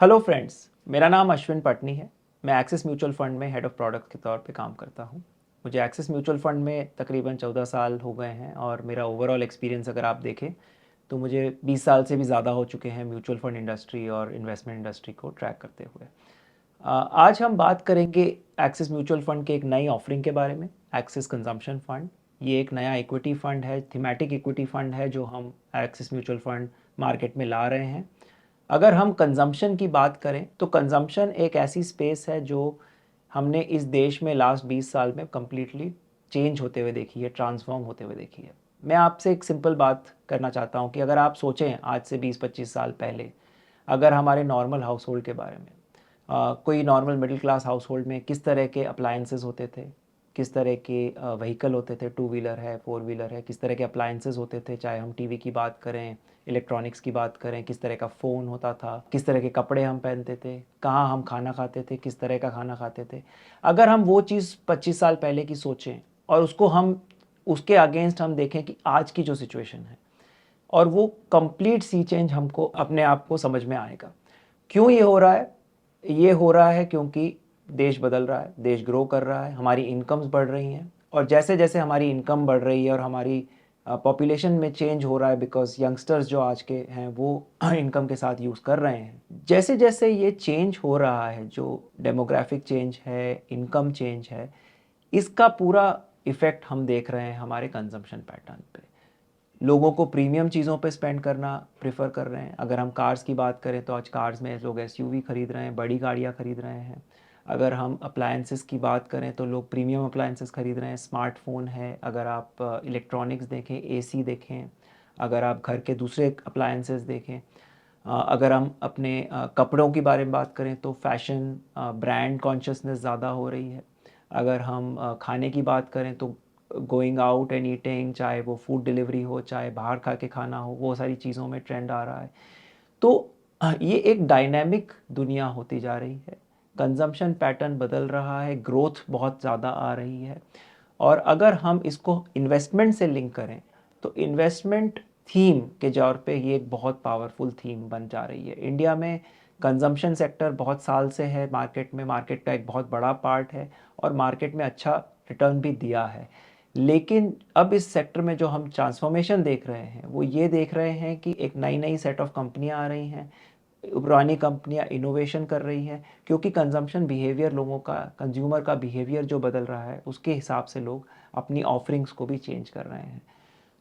Hello friends, मेरा नाम अश्विन पटनी है। मैं एक्सिस म्यूचुअल फ़ंड में हेड ऑफ़ प्रोडक्ट के तौर पे काम करता हूँ। मुझे एक्सिस म्यूचुअल फ़ंड में तकरीबन 14 साल हो गए हैं और मेरा ओवरऑल एक्सपीरियंस अगर आप देखें तो मुझे 20 साल से भी ज़्यादा हो चुके हैं म्यूचुअल फ़ंड इंडस्ट्री और इन्वेस्टमेंट इंडस्ट्री को ट्रैक करते हुए। आज हम बात करेंगे एक्सिस म्यूचुअल फ़ंड के एक नई ऑफरिंग के बारे में, एक्सिस कंजम्पशन फ़ंड। ये एक नया इक्विटी फ़ंड है, थीमेटिक इक्विटी फ़ंड है जो हम एक्सिस म्यूचुअल फ़ंड मार्केट में ला रहे हैं। अगर हम कंजम्पशन की बात करें तो कंजम्पशन एक ऐसी स्पेस है जो हमने इस देश में लास्ट 20 साल में कम्प्लीटली चेंज होते हुए देखी है, ट्रांसफॉर्म होते हुए देखी है। मैं आपसे एक सिंपल बात करना चाहता हूँ कि अगर आप सोचें आज से 20-25 साल पहले, अगर हमारे नॉर्मल हाउस होल्ड के बारे में, कोई normal middle class house hold में किस तरह के अप्लायंसेस होते थे, किस तरह के व्हीकल होते थे, टू व्हीलर है, फोर व्हीलर है, किस तरह के अप्लायंसेस होते थे, चाहे हम टीवी की बात करें, इलेक्ट्रॉनिक्स की बात करें, किस तरह का फ़ोन होता था, किस तरह के कपड़े हम पहनते थे, कहाँ हम खाना खाते थे, किस तरह का खाना खाते थे। अगर हम वो चीज़ 25 साल पहले की सोचें और उसको हम उसके अगेंस्ट हम देखें कि आज की जो सिचुएशन है, और वो कंप्लीट सी चेंज हमको अपने आप को समझ में आएगा। क्यों ये हो रहा है? ये हो रहा है क्योंकि देश बदल रहा है, देश ग्रो कर रहा है, हमारी इनकम्स बढ़ रही हैं, और जैसे जैसे हमारी इनकम बढ़ रही है और हमारी पॉपुलेशन में चेंज हो रहा है, बिकॉज यंगस्टर्स जो आज के हैं वो इनकम के साथ यूज़ कर रहे हैं। जैसे जैसे ये चेंज हो रहा है, जो डेमोग्राफिक चेंज है, इनकम चेंज है, इसका पूरा इफ़ेक्ट हम देख रहे हैं हमारे कंजम्पशन पैटर्न पे। लोगों को प्रीमियम चीज़ों पे स्पेंड करना प्रेफर कर रहे हैं। अगर हम कार्स की बात करें तो आज कार्स में लोग एसयूवी खरीद रहे हैं, बड़ी गाड़ियाँ खरीद रहे हैं। अगर हम अप्लायंसेस की बात करें तो लोग प्रीमियम अप्लायंसेस खरीद रहे हैं, स्मार्टफोन है, अगर आप इलेक्ट्रॉनिक्स देखें, एसी देखें, अगर आप घर के दूसरे अप्लायंसेस देखें, अगर हम अपने कपड़ों के बारे में बात करें तो फैशन, ब्रांड कॉन्शियसनेस ज़्यादा हो रही है। अगर हम खाने की बात करें तो गोइंग आउट एंड ईटिंग, चाहे वो फूड डिलीवरी हो, चाहे बाहर खा के खाना हो, वो सारी चीज़ों में ट्रेंड आ रहा है। तो ये एक डायनामिक दुनिया होती जा रही है, कंजम्पशन पैटर्न बदल रहा है, ग्रोथ बहुत ज़्यादा आ रही है। और अगर हम इसको इन्वेस्टमेंट से लिंक करें तो इन्वेस्टमेंट थीम के तौर पे ये एक बहुत पावरफुल थीम बन जा रही है। इंडिया में कंजम्पशन सेक्टर बहुत साल से है मार्केट में, मार्केट का एक बहुत बड़ा पार्ट है और मार्केट में अच्छा रिटर्न भी दिया है। लेकिन अब इस सेक्टर में जो हम ट्रांसफॉर्मेशन देख रहे हैं वो ये देख रहे हैं कि एक नई नई सेट ऑफ कंपनियां आ रही हैं, पुरानी कंपनियां इनोवेशन कर रही हैं, क्योंकि कंजम्पशन बिहेवियर, लोगों का, कंज्यूमर का बिहेवियर जो बदल रहा है उसके हिसाब से लोग अपनी ऑफरिंग्स को भी चेंज कर रहे हैं।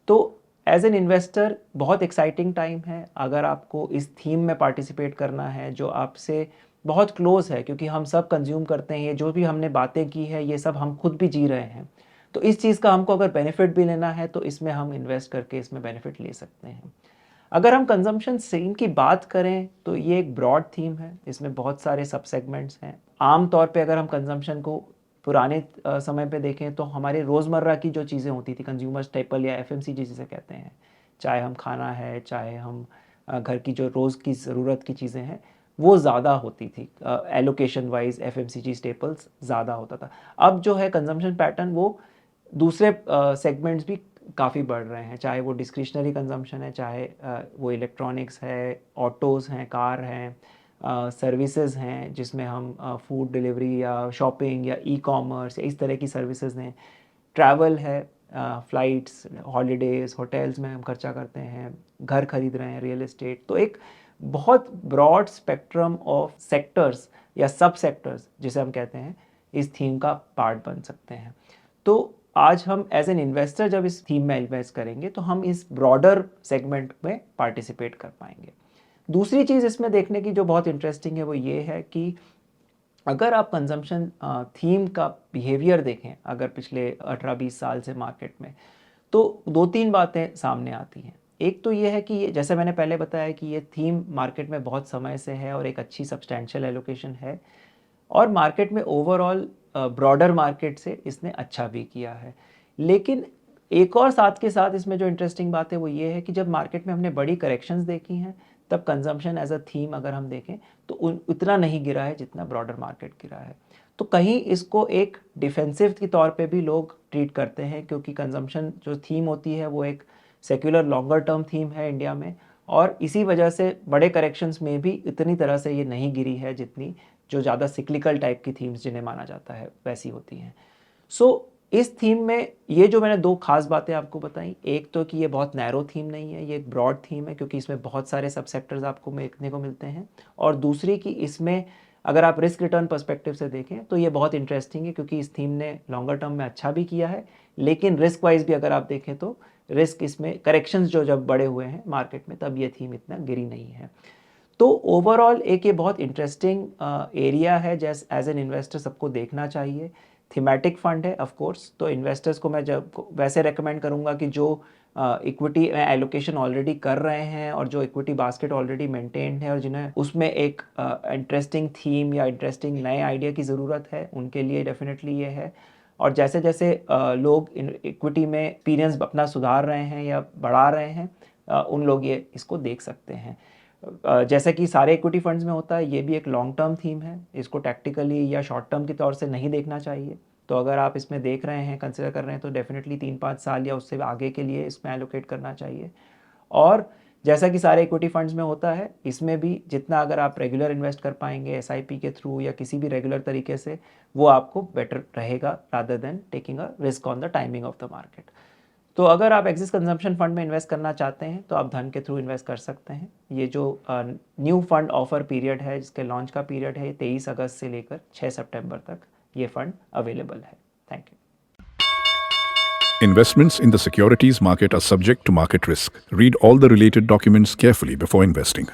तो एज एन इन्वेस्टर बहुत एक्साइटिंग टाइम है अगर आपको इस थीम में पार्टिसिपेट करना है जो आपसे बहुत क्लोज है, क्योंकि हम सब कंज्यूम करते हैं, ये जो भी हमने बातें की है ये सब हम खुद भी जी रहे हैं। तो इस चीज़ का हमको अगर बेनिफिट भी लेना है तो इसमें हम इन्वेस्ट करके इसमें बेनिफिट ले सकते हैं। अगर हम कंजम्पशन थीम की बात करें तो ये एक ब्रॉड थीम है, इसमें बहुत सारे सब सेगमेंट्स हैं। आम तौर पे अगर हम कंजम्पशन को पुराने समय पे देखें तो हमारे रोज़मर्रा की जो चीज़ें होती थी, कंज्यूमर स्टेपल या एफएमसीजी जिसे कहते हैं, चाहे हम खाना है, चाहे हम घर की जो रोज़ की ज़रूरत की चीज़ें हैं, वो ज़्यादा होती थी। एलोकेशन वाइज एफएमसीजी स्टेपल्स ज़्यादा होता था। अब जो है कंजम्पशन पैटर्न वो दूसरे सेगमेंट्स भी काफ़ी बढ़ रहे हैं, चाहे वो डिस्क्रिशनरी कंजम्पशन है, चाहे वो इलेक्ट्रॉनिक्स है, ऑटोज़ हैं, कार हैं, सर्विसेज हैं जिसमें हम फूड डिलीवरी या शॉपिंग या ई कॉमर्स या इस तरह की सर्विसेज हैं, ट्रैवल है, फ़्लाइट्स, हॉलीडेज़, होटल्स में हम खर्चा करते हैं, घर खरीद रहे हैं, रियल एस्टेट। तो एक बहुत ब्रॉड स्पेक्ट्रम ऑफ सेक्टर्स या सब सेक्टर्स जिसे हम कहते हैं इस थीम का पार्ट बन सकते हैं। तो आज हम एज एन इन्वेस्टर जब इस थीम में इन्वेस्ट करेंगे तो हम इस ब्रॉडर सेगमेंट में पार्टिसिपेट कर पाएंगे। दूसरी चीज़ इसमें देखने की जो बहुत इंटरेस्टिंग है वो ये है कि अगर आप कंजम्पशन थीम का बिहेवियर देखें, अगर पिछले 18-20 साल से मार्केट में, तो दो तीन बातें सामने आती हैं। एक तो ये है कि ये, जैसे मैंने पहले बताया कि ये थीम मार्केट में बहुत समय से है और एक अच्छी सब्सटैंशियल एलोकेशन है, और मार्केट में ओवरऑल ब्रॉडर मार्केट से इसने अच्छा भी किया है। लेकिन एक और साथ के साथ इसमें जो इंटरेस्टिंग बात है वो ये है कि जब मार्केट में हमने बड़ी करेक्शंस देखी हैं तब कंजम्पशन एज अ थीम अगर हम देखें तो उतना नहीं गिरा है जितना ब्रॉडर मार्केट गिरा है। तो कहीं इसको एक डिफेंसिव के तौर पे भी लोग ट्रीट करते हैं, क्योंकि कंजम्पशन जो थीम होती है वो एक सेक्युलर लॉन्गर टर्म थीम है इंडिया में, और इसी वजह से बड़े करेक्शंस में भी इतनी तरह से ये नहीं गिरी है जितनी जो ज़्यादा सिक्लिकल टाइप की थीम्स जिन्हें माना जाता है वैसी होती हैं। सो इस थीम में ये जो मैंने दो खास बातें आपको बताई, एक तो कि ये बहुत नैरो थीम नहीं है, ये एक ब्रॉड थीम है क्योंकि इसमें बहुत सारे सब सेक्टर्स आपको देखने को मिलते हैं, और दूसरी कि इसमें अगर आप रिस्क रिटर्न पर्सपेक्टिव से देखें तो ये बहुत इंटरेस्टिंग है क्योंकि इस थीम ने लॉन्गर टर्म में अच्छा भी किया है, लेकिन रिस्क वाइज भी अगर आप देखें तो रिस्क इसमें करेक्शंस जो जब बड़े हुए हैं मार्केट में तब ये थीम इतना गिरी नहीं है। तो ओवरऑल एक ये बहुत इंटरेस्टिंग एरिया है जैसे एज एन इन्वेस्टर सबको देखना चाहिए। थीमेटिक फंड है ऑफ कोर्स, तो इन्वेस्टर्स को मैं जब वैसे रेकमेंड करूँगा कि जो इक्विटी एलोकेशन ऑलरेडी कर रहे हैं और जो इक्विटी बास्केट ऑलरेडी मेंटेन्ड है और जिन्हें उसमें एक इंटरेस्टिंग थीम या इंटरेस्टिंग नए आइडिया की ज़रूरत है, उनके लिए डेफिनेटली ये है। और जैसे जैसे लोग इक्विटी में एक्सपीरियंस अपना सुधार रहे हैं या बढ़ा रहे हैं, उन लोग ये इसको देख सकते हैं। जैसे कि सारे इक्विटी फंड्स में होता है, ये भी एक लॉन्ग टर्म थीम है, इसको टैक्टिकली या शॉर्ट टर्म के तौर से नहीं देखना चाहिए। तो अगर आप इसमें देख रहे हैं, कंसिडर कर रहे हैं, तो डेफिनेटली 3-5 साल या उससे आगे के लिए इसमें एलोकेट करना चाहिए। और जैसा कि सारे इक्विटी फंड्स में होता है, इसमें भी जितना अगर आप रेगुलर इन्वेस्ट कर पाएंगे एसआईपी के थ्रू या किसी भी रेगुलर तरीके से, वो आपको बेटर रहेगा rather than taking a risk on the timing of the market. तो अगर आप एक्सिस कंजम्पशन फंड में इन्वेस्ट करना चाहते हैं तो आप धन के थ्रू इन्वेस्ट कर सकते हैं। ये जो न्यू फंड ऑफर पीरियड है, जिसके लॉन्च का पीरियड है 23 अगस्त से लेकर 6 सितंबर तक ये फंड अवेलेबल है। Thank you. Investments in the securities market are subject to market risk. Read all the related documents carefully before investing.